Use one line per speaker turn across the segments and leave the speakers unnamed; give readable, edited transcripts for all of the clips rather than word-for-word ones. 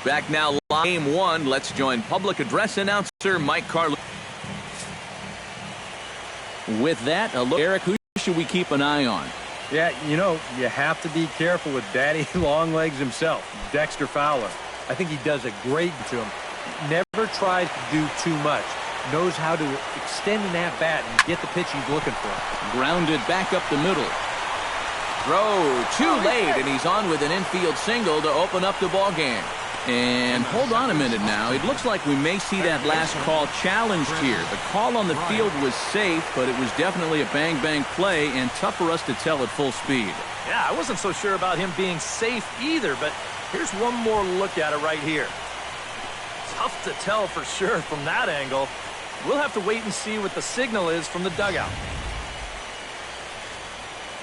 Back now, game one. Let's join public address announcer Mike Carlo. With that, a look. Eric, who should we keep an eye on?
Yeah, you know, you have to be careful with Daddy Longlegs himself, Dexter Fowler. I think he does a great to him. Never tries to do too much. Knows how to extend an at-bat and get the pitch he's looking for.
Grounded back up the middle. Throw too late, and he's on with an infield single to open up the ball game. And hold on a minute now. It looks like we may see that last call challenged here. The call on the field was safe, but it was definitely a bang-bang play and tough for us to tell at full speed.
Yeah, I wasn't so sure about him being safe either, but here's one more look at it right here. Tough to tell for sure from that angle. We'll have to wait and see what the signal is from the dugout.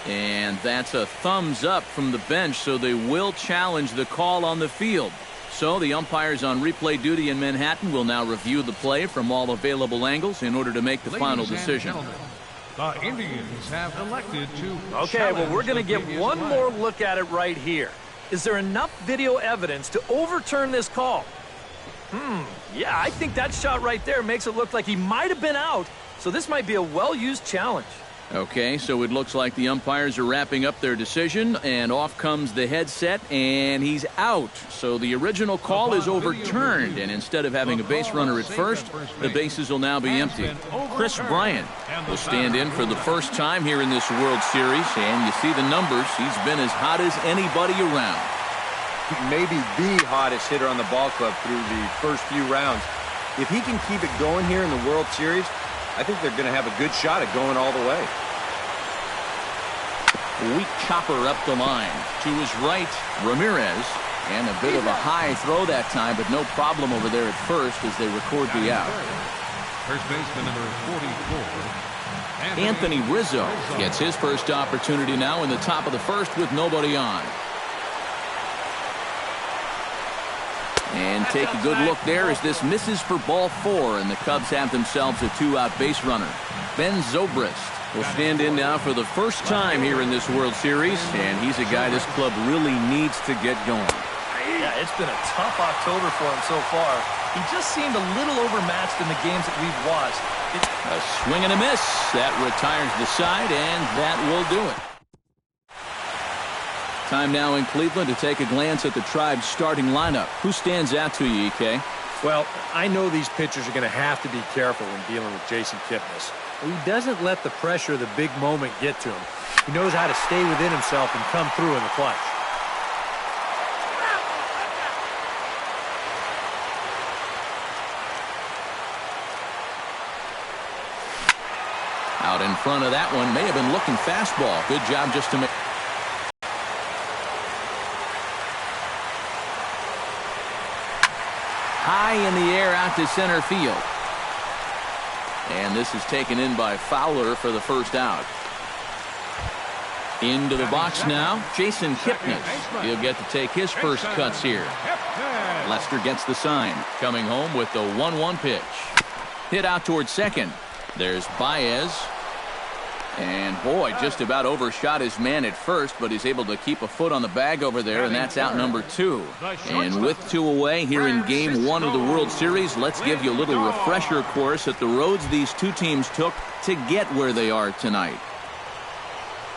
And that's a thumbs up from the bench, so they will challenge the call on the field. So the umpires on replay duty in Manhattan will now review the play from all available angles in order to make the final decision.
The Indians have elected to.
Okay, well, we're going to get one more look at it right here. Is there enough video evidence to overturn this call? Yeah, I think that shot right there makes it look like he might have been out. So this might be a well-used challenge.
Okay, so it looks like the umpires are wrapping up their decision, and off comes the headset, and he's out. So the original call is overturned, and instead of having a base runner at first, the bases will now be empty. Chris Bryant will stand in for the first time here in this World Series, and you see the numbers. He's been as hot as anybody around.
Maybe the hottest hitter on the ball club through the first few rounds. If he can keep it going here in the World Series, I think they're going to have a good shot at going all the way.
Weak chopper up the line. To his right, Ramirez. And a bit of a high throw that time, but no problem over there at first as they record the out.
First baseman number 44.
Anthony Rizzo gets his first opportunity now in the top of the first with nobody on. And take a good look there as this misses for ball 4, and the Cubs have themselves a 2-out base runner. Ben Zobrist will stand in now for the first time here in this World Series, and he's a guy this club really needs to get going.
Yeah, it's been a tough October for him so far. He just seemed a little overmatched in the games that we've watched.
A swing and a miss. That retires the side, and that will do it. Time now in Cleveland to take a glance at the Tribe's starting lineup. Who stands out to you, EK?
Well, I know these pitchers are going to have to be careful when dealing with Jason Kipnis. He doesn't let the pressure of the big moment get to him. He knows how to stay within himself and come through in the clutch.
Out in front of that one, may have been looking fastball. Good job just to make. High in the air out to center field. And this is taken in by Fowler for the first out. Into the box now, Jason Kipnis. He'll get to take his first cuts here. Lester gets the sign. Coming home with the 1-1 pitch. Hit out towards second. There's Baez. And boy, just about overshot his man at first, but he's able to keep a foot on the bag over there, and that's out number 2. And with 2 away here in Game 1 of the World Series, let's give you a little refresher course at the roads these two teams took to get where they are tonight.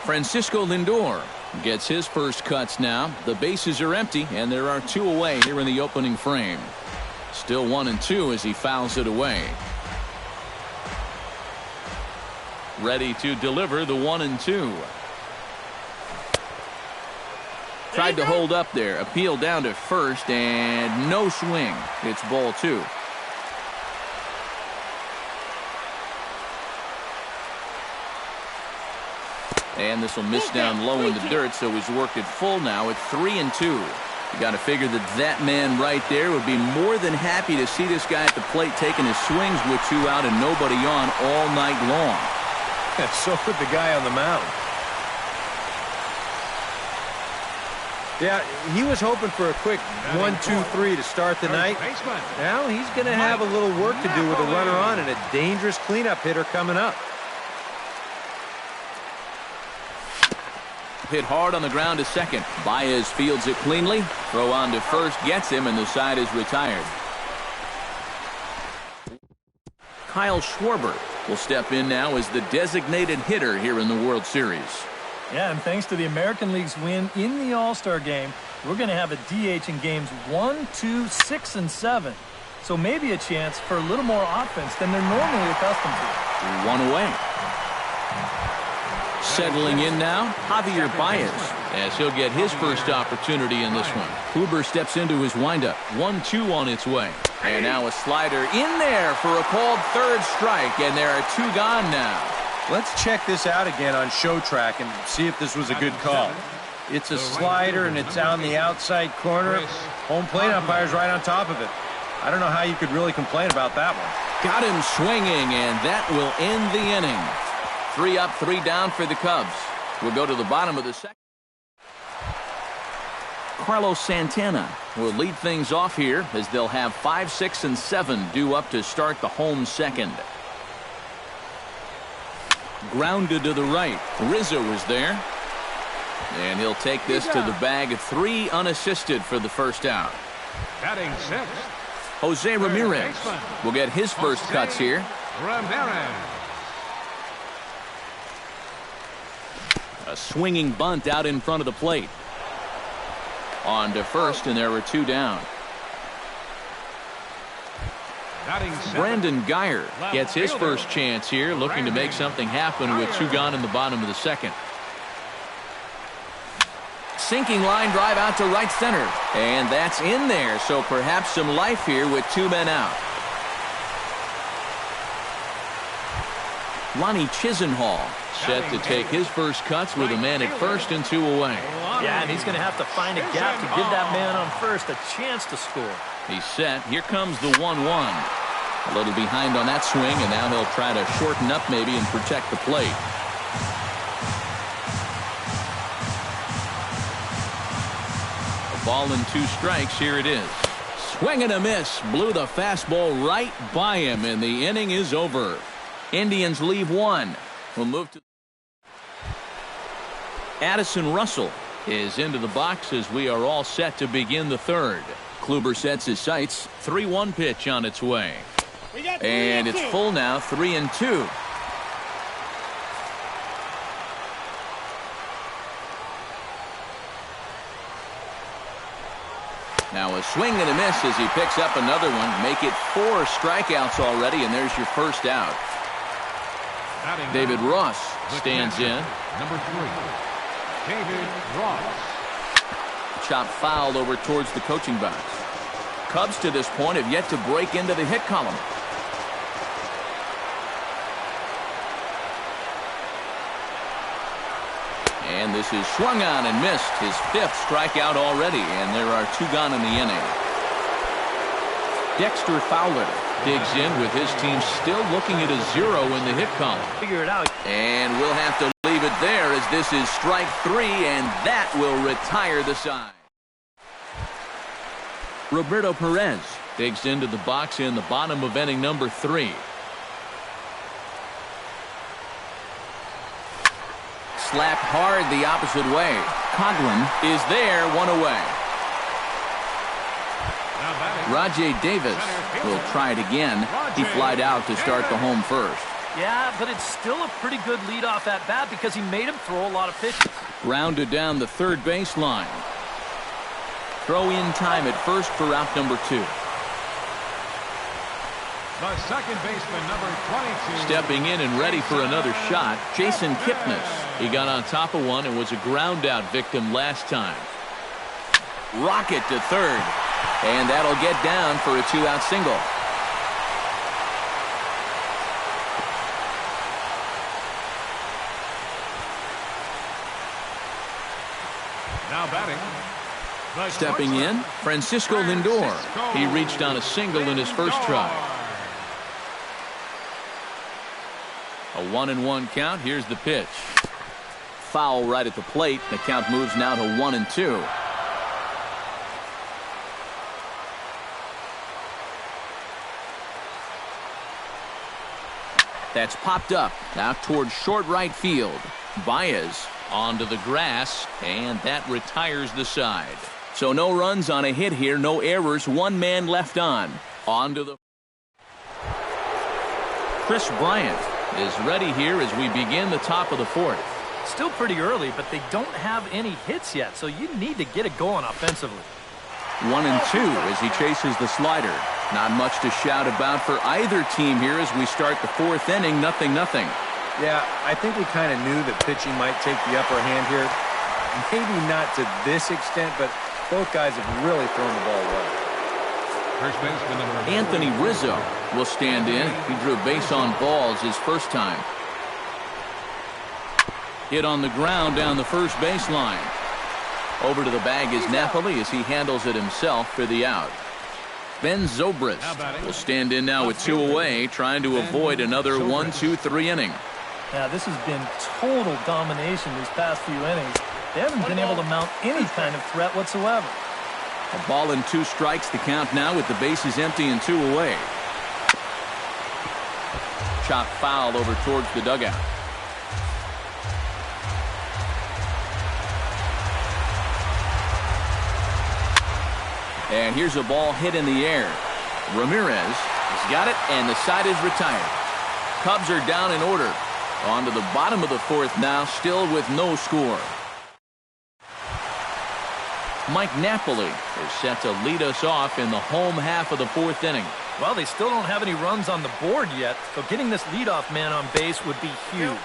Francisco Lindor gets his first cuts now. The bases are empty, and there are 2 away here in the opening frame. Still 1-2 as he fouls it away. Ready to deliver the 1-2. Tried to hold up there. Appeal down to first, and no swing. It's ball 2. And this will miss down low in the dirt, so he's worked it full now at 3-2. You got to figure that man right there would be more than happy to see this guy at the plate taking his swings with 2 out and nobody on all night long.
So could the guy on the mound. Yeah, he was hoping for a quick 1-2-3 to start the night. Now he's going to have a little work to do with a runner on and a dangerous cleanup hitter coming up.
Hit hard on the ground to second. Baez fields it cleanly. Throw on to first gets him, and the side is retired. Kyle Schwarber will step in now as the designated hitter here in the World Series.
Yeah, and thanks to the American League's win in the All-Star game, we're going to have a DH in games 1, 2, 6, and 7. So maybe a chance for a little more offense than they're normally accustomed to.
One away. Settling in now, Javier Baez, as he'll get his first opportunity in this one. Kluber steps into his windup. 1-2 on its way. And now a slider in there for a called third strike, and there are 2 gone now.
Let's check this out again on Show Track and see if this was a good call. It's a slider, and it's on the outside corner. Home plate umpire's right on top of it. I don't know how you could really complain about that one.
Got him swinging, and that will end the inning. 3 up, 3 down for the Cubs. We'll go to the bottom of the second. Carlos Santana will lead things off here as they'll have 5, 6, and 7 due up to start the home second. Grounded to the right. Rizzo is there. And he'll take this to the bag. 3 unassisted for the first out.
Batting 6th.
Jose Ramirez will get his first cuts here.
Ramirez.
A swinging bunt out in front of the plate. On to first, and there were 2 down. Brandon Guyer gets his first chance here, looking to make something happen with 2 gone in the bottom of the second. Sinking line drive out to right center, and that's in there, so perhaps some life here with 2 men out. Lonnie Chisenhall set to take his first cuts with a man at first and 2 away.
Yeah, and he's going to have to find a gap to give that man on first a chance to score.
He's set. Here comes the 1-1. A little behind on that swing, and now he'll try to shorten up maybe and protect the plate. A ball and 2 strikes. Here it is. Swing and a miss. Blew the fastball right by him, and the inning is over. Indians leave 1. We'll move to Addison Russell is into the box as we are all set to begin the third. Kluber sets his sights. 3-1 pitch on its way. And it's full now, 3-2. Now a swing and a miss as he picks up another one. Make it 4 strikeouts already, and there's your first out. David Ross stands in.
Number 3, David Ross.
Chop foul over towards the coaching box. Cubs to this point have yet to break into the hit column. And this is swung on and missed. His 5th strikeout already, and there are 2 gone in the inning. Dexter Fowler digs in with his team still looking at a 0 in the hit column.
Figure it out.
And we'll have to leave it there as this is strike 3, and that will retire the side. Roberto Perez digs into the box in the bottom of inning number 3. Slapped hard the opposite way. Coughlin is there, 1 away. Rajay Davis will try it again. He flied out to start the home first.
Yeah, but it's still a pretty good leadoff at bat because he made him throw a lot of pitches.
Grounded down the third baseline. Throw in time at first for out number 2.
The second baseman, number 22.
Stepping in and ready for another shot, Jason Kipnis. He got on top of one and was a ground-out victim last time. Rocket to third, and that'll get down for a 2-out single.
Now batting.
Stepping in, Francisco Lindor. He reached on a single in his first try. A 1-1 count. Here's the pitch. Foul right at the plate. The count moves now to 1-2. That's popped up now towards short right field. Baez Onto the grass, and that retires the side. So no runs on a hit here, no errors, one man left on. Onto the... Chris Bryant is ready here as we begin the top of the fourth.
Still pretty early, but they don't have any hits yet, so you need to get it going offensively.
1-2 as he chases the slider. Not much to shout about for either team here as we start the fourth inning. 0-0.
Yeah, I think we kind of knew that pitching might take the upper hand here. Maybe not to this extent, but both guys have really thrown the ball well.
First baseman number
Anthony Rizzo will stand in. He drew base on balls his first time. Hit on the ground down the first baseline. Over to the bag is Napoli as he handles it himself for the out. Ben Zobrist will stand in now with 2 away, trying to avoid another 1-2-3 inning.
Yeah, this has been total domination these past few innings. They haven't been able to mount any kind of threat whatsoever.
A ball and 2 strikes the count now with the bases empty and 2 away. Chop foul over towards the dugout. And here's a ball hit in the air. Ramirez has got it, and the side is retired. Cubs are down in order. On to the bottom of the fourth now, still with no score. Mike Napoli is set to lead us off in the home half of the fourth inning.
Well, they still don't have any runs on the board yet, so getting this leadoff man on base would be huge.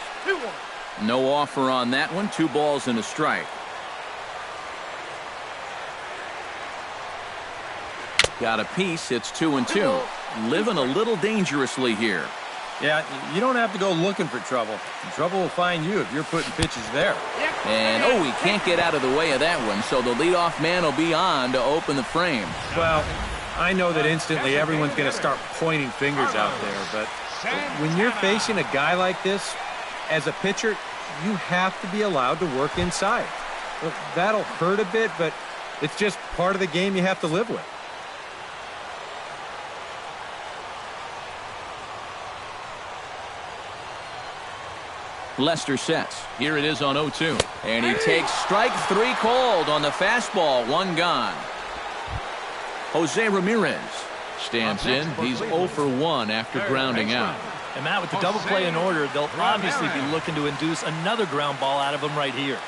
No offer on that one. 2 balls and a strike. Got a piece. It's 2-2. Living a little dangerously here.
Yeah, you don't have to go looking for trouble. Trouble will find you if you're putting pitches there.
And, oh, he can't get out of the way of that one, so the leadoff man will be on to open the frame.
Well, I know that instantly everyone's going to start pointing fingers out there, but when you're facing a guy like this, as a pitcher, you have to be allowed to work inside. Look, that'll hurt a bit, but it's just part of the game you have to live with.
Lester sets. Here it is on 0-2. And he takes strike 3 called on the fastball. 1 gone. Jose Ramirez stands in. He's 0 for 1 after grounding out.
And Matt, with the double play in order, they'll obviously be looking to induce another ground ball out of him right here.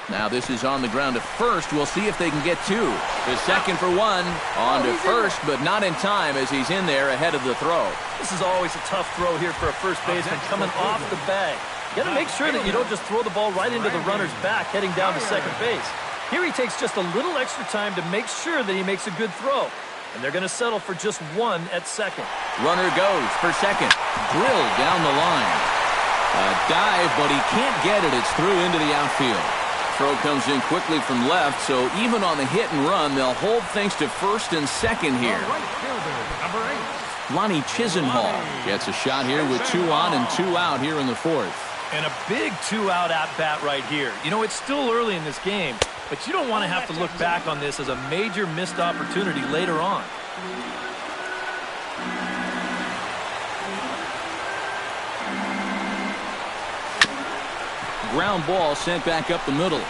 Now this is on the ground to first. We'll see if they can get 2. The second for 1. On to first, but not in time as he's in there ahead of the throw.
This is always a tough throw here for a first baseman coming off the bag. You got to make sure that you don't just throw the ball right into the runner's back heading down to second base. Here he takes just a little extra time to make sure that he makes a good throw. And they're going to settle for just 1 at second.
Runner goes for second. Drilled down the line. A dive, but he can't get it. It's through into the outfield. Throw comes in quickly from left, so even on the hit and run, they'll hold things to first and second here.
number 8.
Lonnie Chisenhall gets a shot here with 2 on and 2 out here in the fourth.
And a big 2-out at-bat right here. You know, it's still early in this game, but you don't want to have to look back on this as a major missed opportunity later on.
Ground ball sent back up the middle.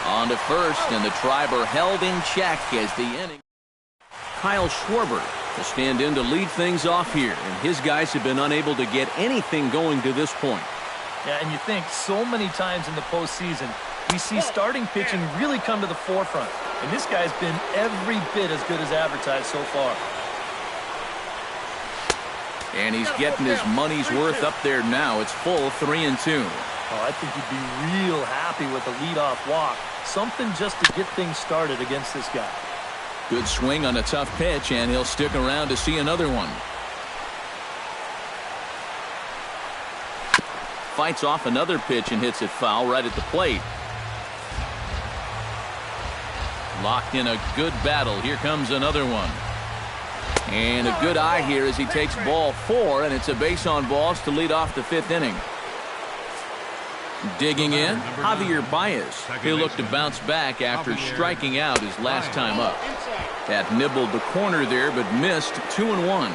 On to first, and the Triber held in check as the inning. Kyle Schwarber to stand in to lead things off here, and his guys have been unable to get anything going to this point.
Yeah, and you think so many times in the postseason, we see starting pitching really come to the forefront, and this guy's been every bit as good as advertised so far.
And he's getting his money's worth up there now. It's full 3-2.
Oh, I think he'd be real happy with a leadoff walk. Something just to get things started against this guy.
Good swing on a tough pitch, and he'll stick around to see another one. Fights off another pitch and hits it foul right at the plate. Locked in a good battle. Here comes another one. And a good eye here as he takes ball 4, and it's a base on balls to lead off the 5th inning. Digging in, Javier Baez. He'll look to bounce back after striking out his last time up. That nibbled the corner there, but missed 2-1.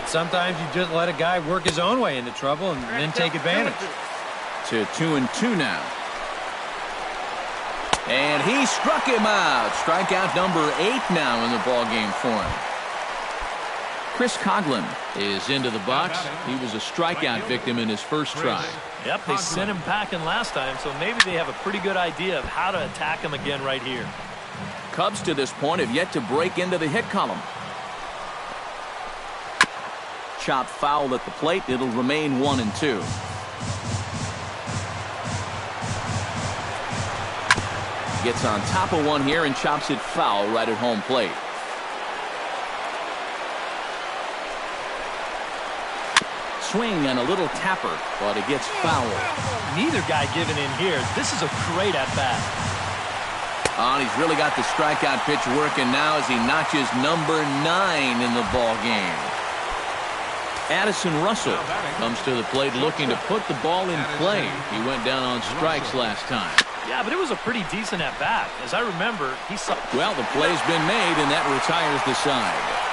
Sometimes you just let a guy work his own way into trouble and then take advantage.
to 2-2 now. And he struck him out. Strikeout number 8 now in the ballgame for him. Chris Coughlin is into the box. He was a strikeout victim in his first try.
Yep, they sent him packing last time, so maybe they have a pretty good idea of how to attack him again right here.
Cubs to this point have yet to break into the hit column. Chopped foul at the plate. It'll remain 1-2. Gets on top of one here and chops it foul right at home plate. Swing and a little tapper, but it gets foul.
Neither guy giving in here. This is a great at-bat.
And he's really got the strikeout pitch working now as he notches number 9 in the ball game. Addison Russell comes to the plate looking to put the ball in play. He went down on strikes last time.
Yeah, but it was a pretty decent at-bat. As I remember, he saw...
Well, the play's been made, and that retires the side.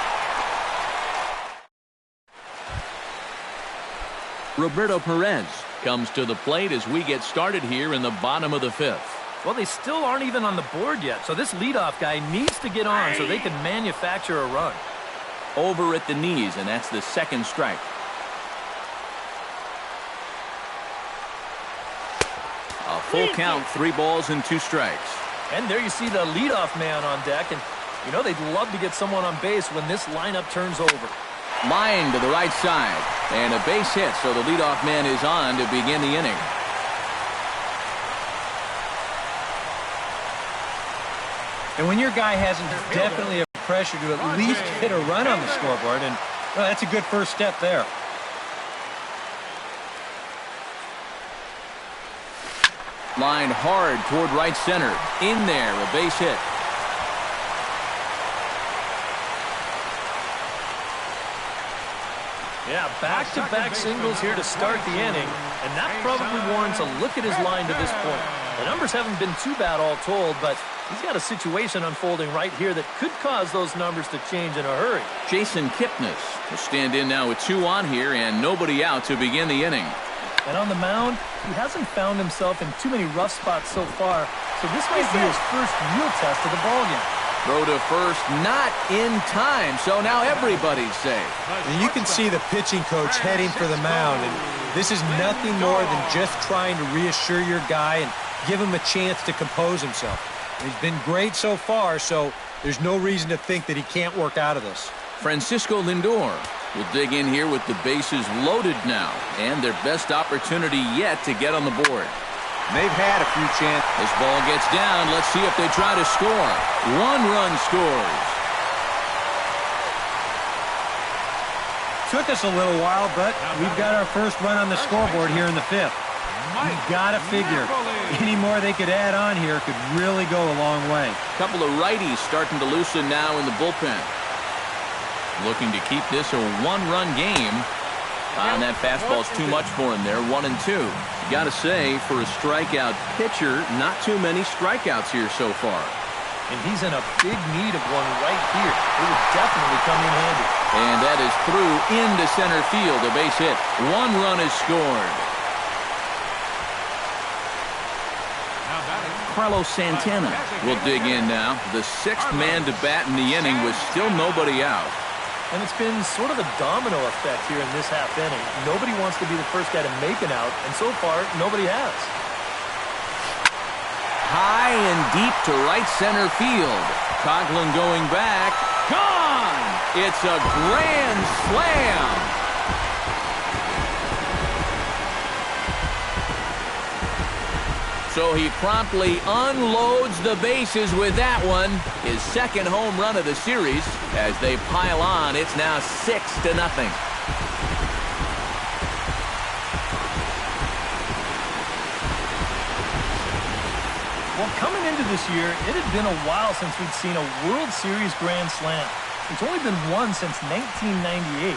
Roberto Perez comes to the plate as we get started here in the bottom of the 5th.
Well, they still aren't even on the board yet, so this leadoff guy needs to get on so they can manufacture a run.
Over at the knees, and that's the second strike. A full count, 3 balls and 2 strikes.
And there you see the leadoff man on deck, and you know they'd love to get someone on base when this lineup turns over.
Line to the right side, and a base hit, so the leadoff man is on to begin the inning.
And when your guy hasn't definitely a pressure to at least hit a run on the scoreboard, and well, that's a good first step there.
Line hard toward right center. In there, a base hit.
Yeah, back-to-back singles here to start the inning, and that probably warrants a look at his line to this point. The numbers haven't been too bad all told, but he's got a situation unfolding right here that could cause those numbers to change in a hurry.
Jason Kipnis will stand in now with 2 on here and nobody out to begin the inning.
And on the mound, he hasn't found himself in too many rough spots so far, so this might be his first real test of the ballgame.
Throw to first, not in time, so now everybody's safe.
And you can see the pitching coach heading for the mound, and this is nothing more than just trying to reassure your guy and give him a chance to compose himself. He's been great so far, so there's no reason to think that he can't work out of this.
Francisco Lindor will dig in here with the bases loaded now, and their best opportunity yet to get on the board.
They've had a few chances.
This ball gets down. Let's see if they try to score. 1 run scores.
Took us a little while, but we've got our first run on the scoreboard here in the 5th. You've got to figure any more they could add on here could really go a long way.
A couple of righties starting to loosen now in the bullpen. Looking to keep this a 1-run game. And that fastball's too much for him there. 1-2. You got to say, for a strikeout pitcher, not too many strikeouts here so far.
And he's in a big need of one right here. It would definitely come in handy.
And that is through into center field. A base hit. 1 run is scored. Carlos Santana will dig in now. The 6th man to bat in the inning with still nobody out.
And it's been sort of a domino effect here in this half inning. Nobody wants to be the first guy to make an out, and so far, nobody has.
High and deep to right center field. Coughlin going back. Gone! It's a grand slam. So he promptly unloads the bases with that one. His 2nd home run of the series. As they pile on, it's now 6-0.
Well, coming into this year, it had been a while since we'd seen a World Series Grand Slam. It's only been one since 1998.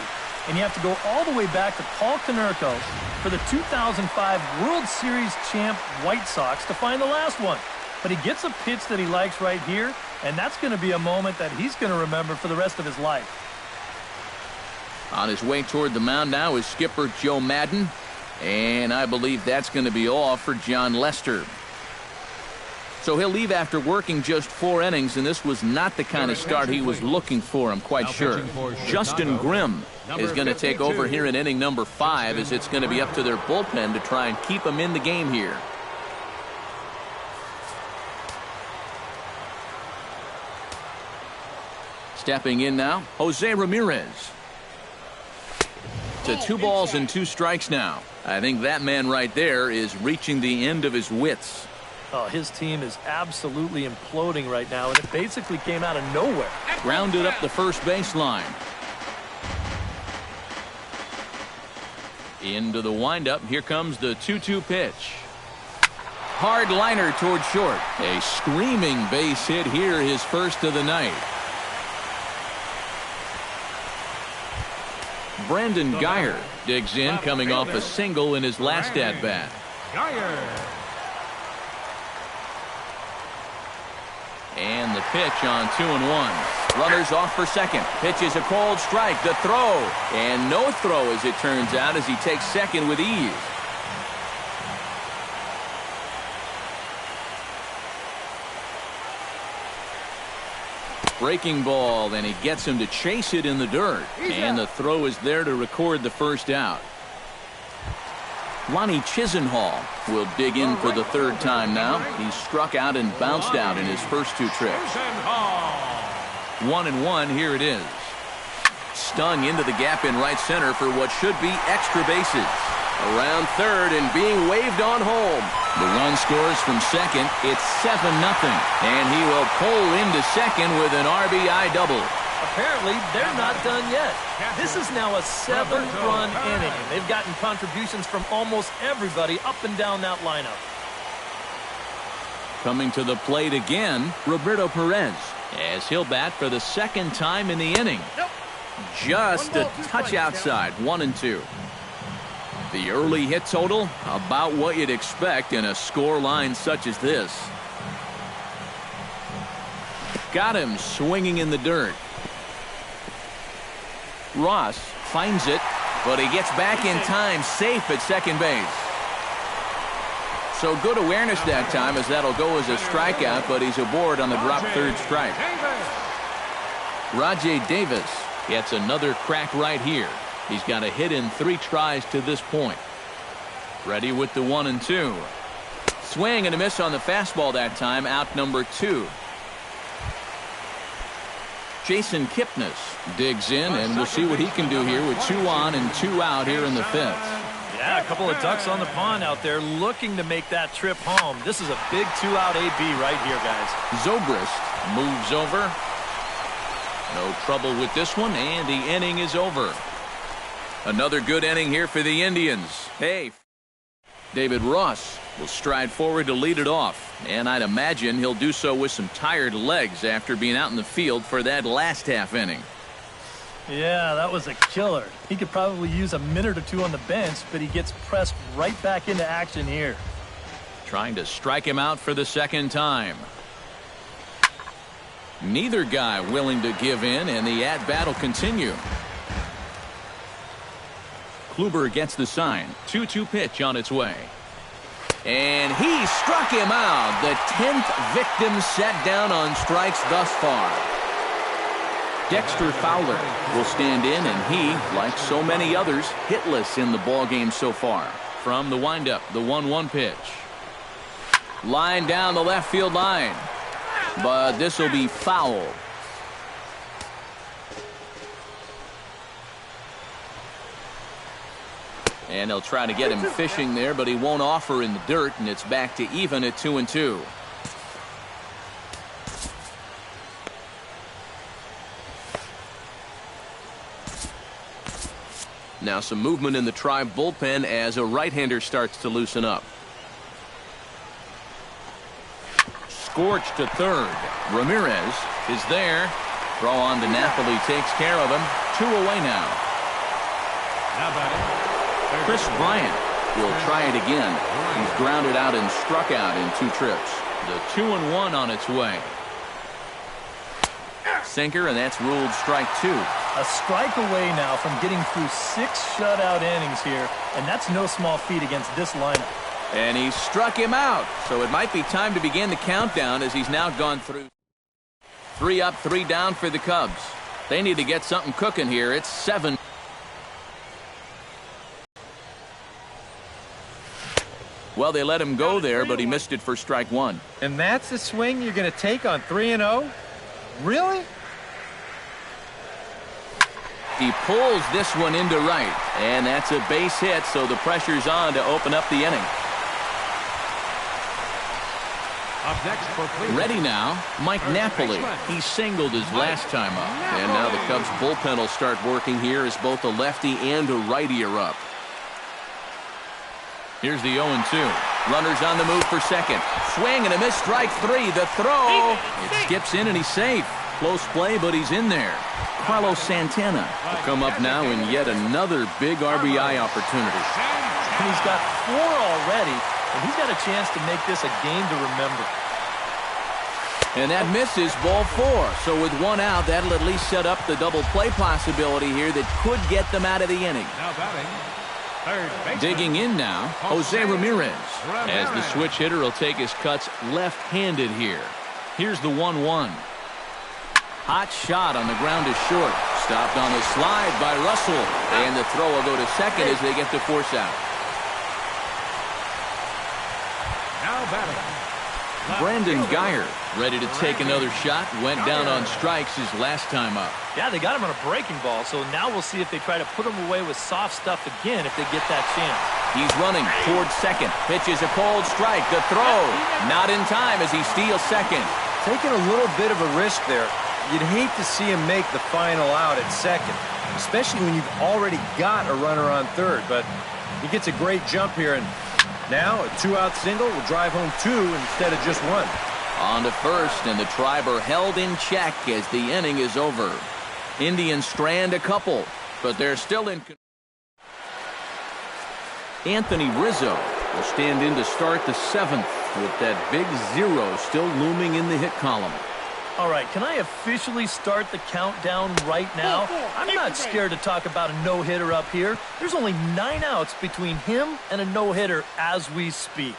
And you have to go all the way back to Paul Konerko for the 2005 World Series champ White Sox to find the last one. But he gets a pitch that he likes right here, and that's going to be a moment that he's going to remember for the rest of his life.
On his way toward the mound now is skipper Joe Madden. And I believe that's going to be all for John Lester. So he'll leave after working just 4 innings, and this was not the kind of start he was looking for, I'm quite sure. Justin Grimm is going to take over here in inning number 5, as it's going to be up to their bullpen to try and keep him in the game here. Stepping in now, Jose Ramirez. To 2 balls and 2 strikes now. I think that man right there is reaching the end of his wits.
Oh, his team is absolutely imploding right now, and it basically came out of nowhere.
Grounded up the first baseline. Into the windup. Here comes the 2-2 pitch. Hard liner toward short. A screaming base hit here, his first of the night. Brandon Guyer digs in, coming off a single in his last at-bat. And the pitch on 2-1. Runners off for second. Pitch is a called strike. The throw. And no throw, as it turns out, as he takes second with ease. Breaking ball, and he gets him to chase it in the dirt. And the throw is there to record the first out. Lonnie Chisenhall will dig in for the 3rd time now. He's struck out and bounced out in his first 2 trips. 1-1, here it is. Stung into the gap in right center for what should be extra bases. Around third and being waved on home. The run scores from second. It's 7-0. And he will pull into second with an RBI double.
Apparently, they're not done yet. This is now a 7-run inning. They've gotten contributions from almost everybody up and down that lineup.
Coming to the plate again, Roberto Perez, as he'll bat for the 2nd time in the inning. Just a touch outside, 1-2. The early hit total, about what you'd expect in a score line such as this. Got him swinging in the dirt. Ross finds it, but he gets back in time, safe at second base. So good awareness that time, as that'll go as a strikeout, but he's aboard on the drop 3rd strike. Rajay Davis gets another crack right here. He's got a hit in 3 tries to this point. Ready with the 1-2. Swing and a miss on the fastball that time, out number 2. Jason Kipnis digs in, and we'll see what he can do here with 2 on and 2 out here in the 5th.
Yeah, a couple of ducks on the pond out there looking to make that trip home. This is a big 2-out AB right here, guys.
Zobrist moves over. No trouble with this one, and the inning is over. Another good inning here for the Indians. Hey, David Ross will stride forward to lead it off, and I'd imagine he'll do so with some tired legs after being out in the field for that last half inning.
Yeah, that was a killer. He could probably use a minute or 2 on the bench, but he gets pressed right back into action here.
Trying to strike him out for the 2nd time. Neither guy willing to give in, and the at-bat will continue. Kluber gets the sign. 2-2 pitch on its way. And he struck him out. The 10th victim set down on strikes thus far. Dexter Fowler will stand in, and he, like so many others, hitless in the ballgame so far. From the windup, the 1-1 pitch. Line down the left field line. But this will be foul. And they'll try to get him fishing there, but he won't offer in the dirt, and it's back to even at 2-2. Now some movement in the Tribe bullpen as a right-hander starts to loosen up. Scorched to third. Ramirez is there. Throw on to Napoli takes care of him. 2 away now. Chris Bryant will try it again. He's grounded out and struck out in 2 trips. The 2-1 on its way. Sinker, and that's ruled strike 2.
A strike away now from getting through 6 shutout innings here, and that's no small feat against this lineup.
And he struck him out, so it might be time to begin the countdown as he's now gone through 3 up, 3 down for the Cubs. They need to get something cooking here. It's 7. Well, they let him go there, but he missed it for strike 1.
And that's the swing you're going to take on 3-0? Really?
He pulls this one into right, and that's a base hit, so the pressure's on to open up the inning.
Up next for Cleveland.
Ready now, Mike Napoli. He singled his last time up, and now the Cubs bullpen will start working here as both a lefty and a righty are up. Here's the 0-2. Runners on the move for second. Swing and a miss, strike 3. The throw. It skips in and he's safe. Close play, but he's in there. Carlos Santana will come up now in yet another big RBI opportunity.
And he's got 4 already, and he's got a chance to make this a game to remember.
And that misses, ball 4. So with 1 out, that'll at least set up the double play possibility here that could get them out of the inning.
Now batting, third baseman.
Digging in now, Jose Ramirez. As the switch hitter will take his cuts left-handed here. Here's the 1-1. Hot shot on the ground is short. Stopped on the slide by Russell. And the throw will go to second as they get the force out.
Now batting.
Brandon Guyer ready to take another shot. Went down on strikes his last time up.
Yeah, they got him on a breaking ball, so now we'll see if they try to put him away with soft stuff again if they get that chance.
He's running towards second. Pitches a cold strike. The throw. Not in time as he steals second.
Taking a little bit of a risk there. You'd hate to see him make the final out at second, especially when you've already got a runner on third. But he gets a great jump here, and now a 2-out single will drive home 2 instead of just 1.
On to first, and the Tribe are held in check as the inning is over. Indians strand a couple, but they're still in. Anthony Rizzo will stand in to start the 7th with that big 0 still looming in the hit column.
All right, can I officially start the countdown right now? I'm not scared to talk about a no-hitter up here. There's only 9 outs between him and a no-hitter as we speak.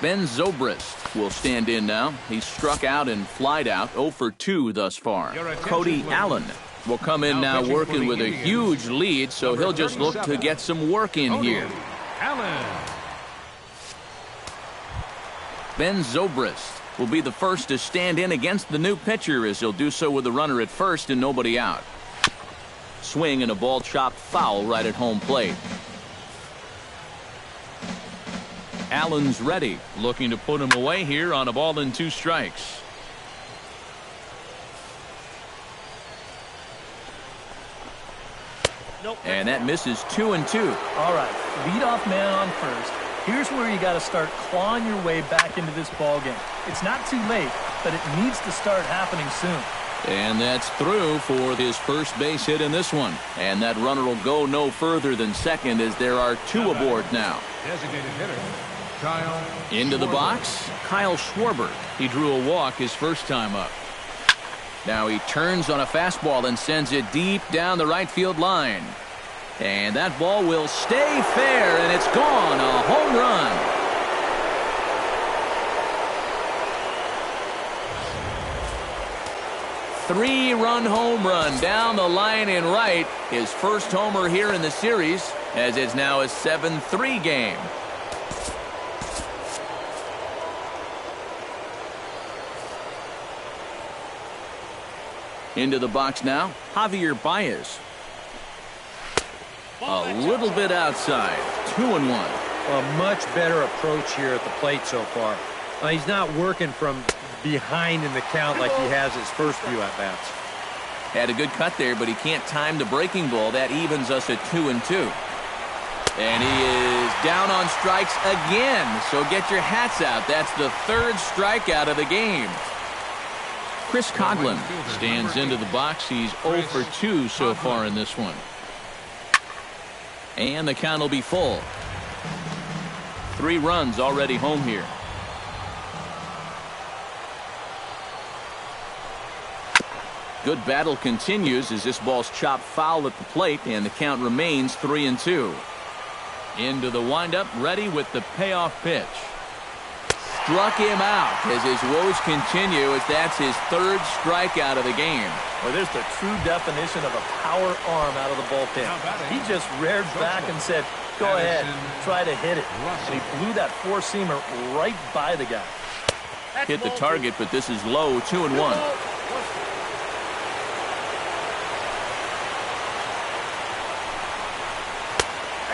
Ben Zobrist will stand in now. He's struck out and flied out 0 for 2 thus far. Cody Allen will come in now working with a huge lead, so he'll just look to get some work in here.
Allen.
Ben Zobrist will be the first to stand in against the new pitcher as he'll do so with a runner at first and nobody out. Swing and a ball chopped foul right at home plate. Allen's ready, looking to put him away here on a ball and 2 strikes. And that misses 2-2.
All right, leadoff man on first. Here's where you got to start clawing your way back into this ball game. It's not too late, but it needs to start happening soon.
And that's through for his first base hit in this one. And that runner will go no further than second as there are 2 aboard now.
Designated hitter, Kyle.
Into the box, Kyle Schwarber. He drew a walk his first time up. Now he turns on a fastball and sends it deep down the right field line. And that ball will stay fair, and it's gone. A home run. Three-run home run down the line in right. His first homer here in the series, as it's now a 7-3 game. Into the box now, Javier Baez. A little bit outside, 2-1.
A much better approach here at the plate so far. He's not working from behind in the count like he has his first few at-bats.
Had a good cut there, but he can't time the breaking ball. That evens us at 2-2. And he is down on strikes again, so get your hats out. That's the 3rd strikeout of the game. Chris Coghlan stands into the box. He's 0 for 2 so far in this one. And the count will be full. 3 runs already home here. Good battle continues as this ball's chopped foul at the plate, and the count remains 3-2. Into the windup, ready with the payoff pitch. Struck him out as his woes continue, as that's his third strikeout of the game.
Well, there's the true definition of a power arm out of the bullpen. He just reared back and said, go ahead, try to hit it. And he blew that four-seamer right by the guy.
Hit the target, but this is low, 2-1.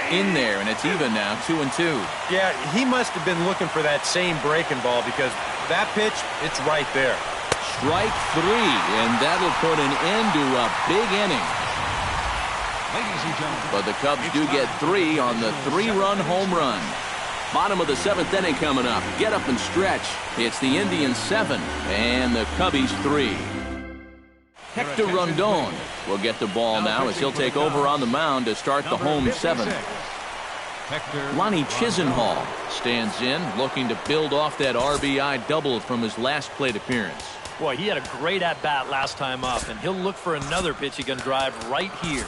In there, and it's even now, 2-2.
Yeah, he must have been looking for that same breaking ball, because that pitch, it's right there.
Strike 3, and that'll put an end to a big inning.
Ladies and gentlemen,
But the Cubs do get 3 on the 3-run home run. Bottom of the 7th inning coming up. Get up and stretch. It's the Indians 7 and the Cubbies 3. Hector Rondon will get the ball now as he'll take over on the mound to start the home 7th. Lonnie Chisenhall stands in, looking to build off that RBI double from his last plate appearance.
Boy, he had a great at-bat last time up, and he'll look for another pitch he can drive right here.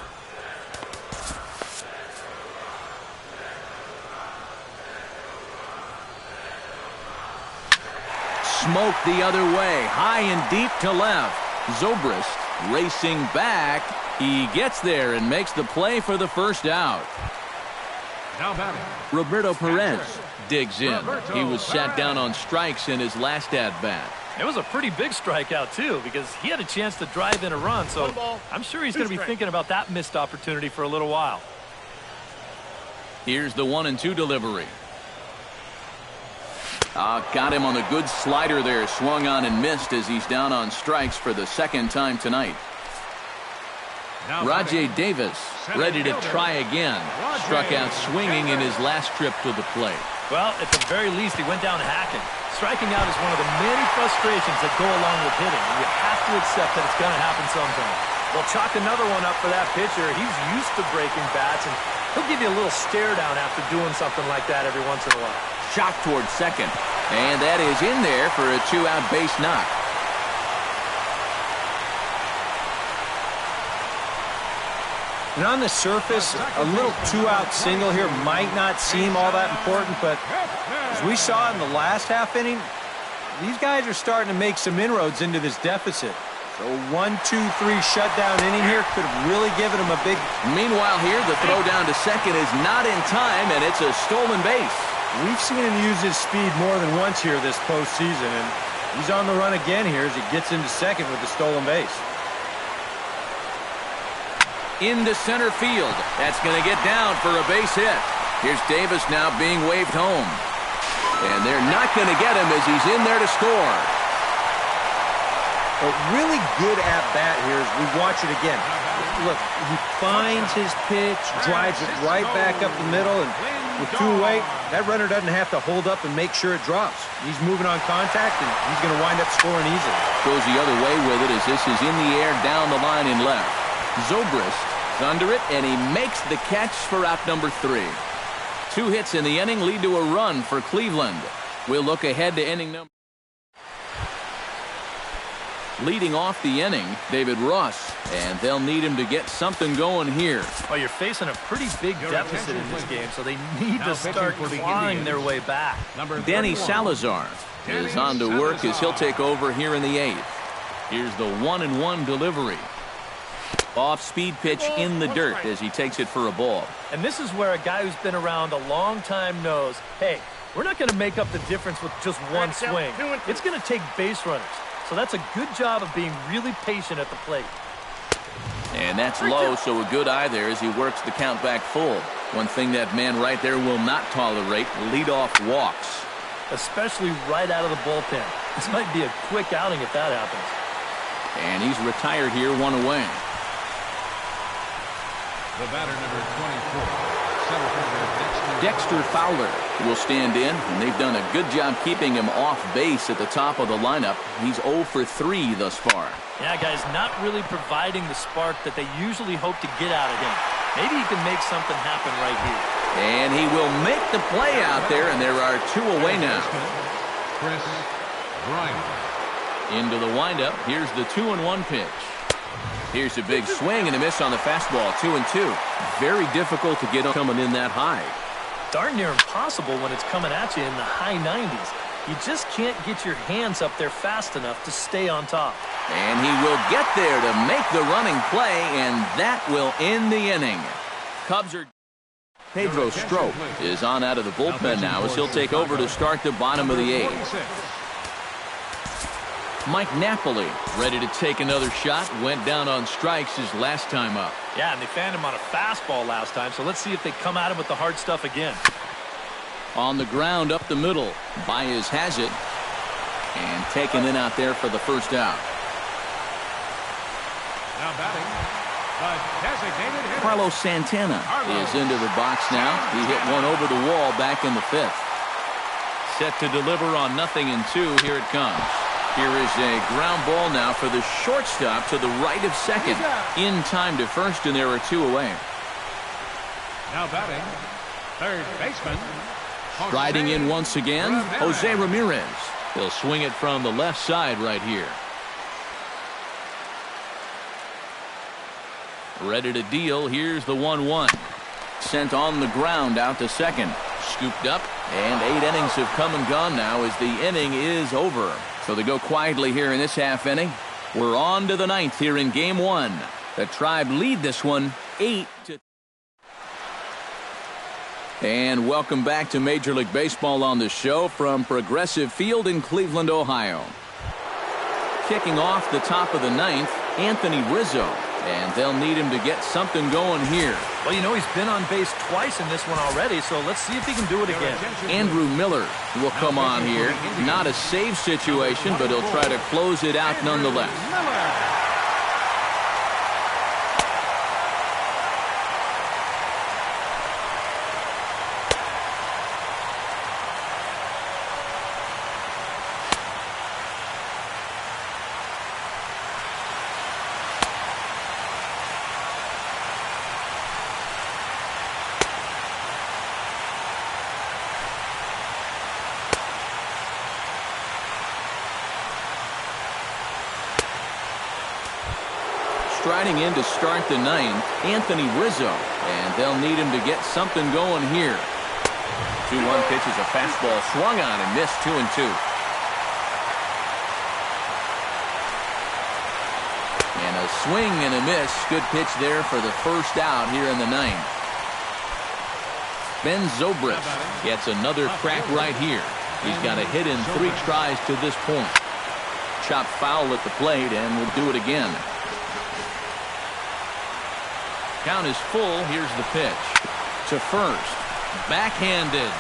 Smoke the other way, high and deep to left. Zobrist racing back. He gets there and makes the play for the first out.
now batting.
Roberto Perez digs in. He was sat down on strikes in his last at-bat.
It was a pretty big strikeout, too, because he had a chance to drive in a run, so I'm sure he's going to be thinking about that missed opportunity for a little while.
Here's the 1-2 delivery. Got him on the good slider there. Swung on and missed as he's down on strikes for the second time tonight. Rajay Davis ready to try again. Struck out swinging in his last trip to the plate.
Well, at the very least, he went down hacking. Striking out is one of the many frustrations that go along with hitting, and you have to accept that it's going to happen sometime. Well, chalk another one up for that pitcher. He's used to breaking bats, and he'll give you a little stare down after doing something like that every once in a while.
Shot towards second, and that is in there for a 2-out base knock.
And on the surface, a little 2-out single here might not seem all that important, but as we saw in the last half inning, these guys are starting to make some inroads into this deficit. So 1-2-3 shutdown inning here could have really given them a big...
Meanwhile here, the throw down to second is not in time, and it's a stolen base.
We've seen him use his speed more than once here this postseason, and he's on the run again here as he gets into second with the stolen base.
Into center field. That's going to get down for a base hit. Here's Davis now being waved home. And they're not going to get him as he's in there to score.
A really good at-bat here as we watch it again. Look, he finds his pitch, drives it right back up the middle, and with 2 away, that runner doesn't have to hold up and make sure it drops. He's moving on contact, and he's going to wind up scoring easily.
Goes the other way with it as this is in the air down the line in left. Zobrist under it, and he makes the catch for out number 3. 2 hits in the inning lead to a run for Cleveland. We'll look ahead to inning number. Leading off the inning, David Ross, and they'll need him to get something going here.
Well, you're facing a pretty big deficit in this game, so they need to start clawing their way back.
Danny Salazar is on to work as he'll take over here in the 8th. Here's the 1-1 delivery. Off-speed pitch in the dirt as he takes it for a ball.
And this is where a guy who's been around a long time knows, hey, we're not going to make up the difference with just one swing. It's going to take base runners. So that's a good job of being really patient at the plate.
And that's low, so a good eye there as he works the count back full. One thing that man right there will not tolerate, leadoff walks.
Especially right out of the bullpen. This might be a quick outing if that happens.
And he's retired here, 1 away.
The batter, number 24, center fielder
Dexter Fowler will stand in, and they've done a good job keeping him off base at the top of the lineup. He's 0 for 3 thus far.
Yeah, guys, not really providing the spark that they usually hope to get out of him. Maybe he can make something happen right here.
And he will make the play out there, and there are 2 away now.
Chris Bryant.
Into the windup. Here's the 2-1 pitch. Here's a big swing and a miss on the fastball, 2-2. Very difficult to get coming in that high.
Darn near impossible when it's coming at you in the high 90s. You just can't get your hands up there fast enough to stay on top.
And he will get there to make the running play, and that will end the inning. Cubs are... Pedro Strop is on out of the bullpen now as he'll take over to start the bottom of the eighth. Mike Napoli ready to take another shot. Went down on strikes his last time up.
Yeah, and they fanned him on a fastball last time, so let's see if they come at him with the hard stuff again.
On the ground up the middle. Baez has it. And taken in out there for the first out.
Now batting, the designated hitter.
Carlos Santana is into the box now. He hit one over the wall back in the fifth. Set to deliver on 0-2. Here it comes. Here is a ground ball now for the shortstop to the right of second. In time to first, and there are two away.
Now batting, third baseman.
Striding in once again, Jose Ramirez. He'll swing it from the left side right here. Ready to deal. Here's the 1-1. Sent on the ground out to second. Scooped up, and 8 innings have come and gone now as the inning is over. So they go quietly here in this half inning. We're on to the 9th here in game 1. The Tribe lead this one 8-2. And welcome back to Major League Baseball on the show from Progressive Field in Cleveland, Ohio. Kicking off the top of the 9th, Anthony Rizzo. And they'll need him to get something going here.
Well, you know, he's been on base twice in this one already, so let's see if he can do it again.
Andrew Miller will come on here. Not a save situation, but he'll try to close it out nonetheless. Striding in to start the 9th, Anthony Rizzo. And they'll need him to get something going here. 2-1 pitch is a fastball swung on and missed, 2-2. And a swing and a miss. Good pitch there for the first out here in the 9th. Ben Zobrist gets another crack right here. He's got a hit in 3 tries to this point. Chopped foul at the plate, and will do it again. Count is full. Here's the pitch. To first. Backhanded.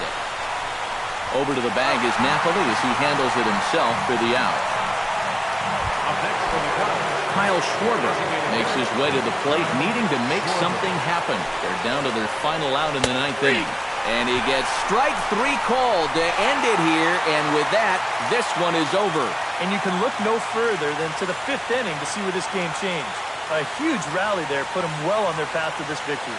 Over to the bag is Napoli as he handles it himself for the out. Kyle Schwarber makes his way to the plate, needing to make something happen. They're down to their final out in the 9th inning. And he gets strike 3 called to end it here. And with that, this one is over.
And you can look no further than to the 5th inning to see where this game changed. A huge rally there put them well on their path to this victory.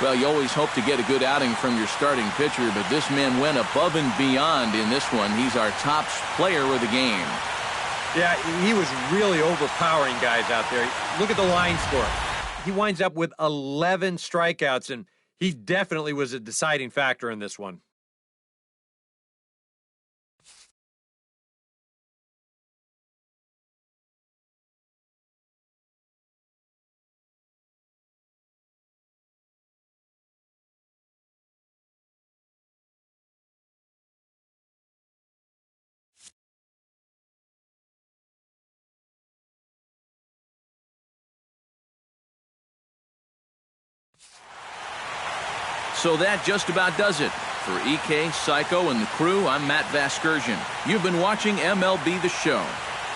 Well, you always hope to get a good outing from your starting pitcher, but this man went above and beyond in this one. He's our top player of the game.
Yeah, he was really overpowering guys out there. Look at the line score. He winds up with 11 strikeouts, and he definitely was a deciding factor in this one.
So that just about does it. For EK, Psycho, and the crew, I'm Matt Vasgersian. You've been watching MLB The Show.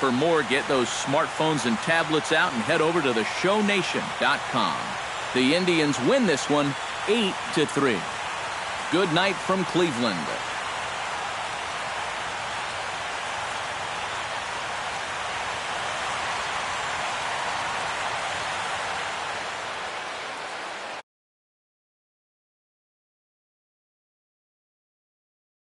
For more, get those smartphones and tablets out and head over to theshownation.com. The Indians win this one 8-3. Good night from Cleveland.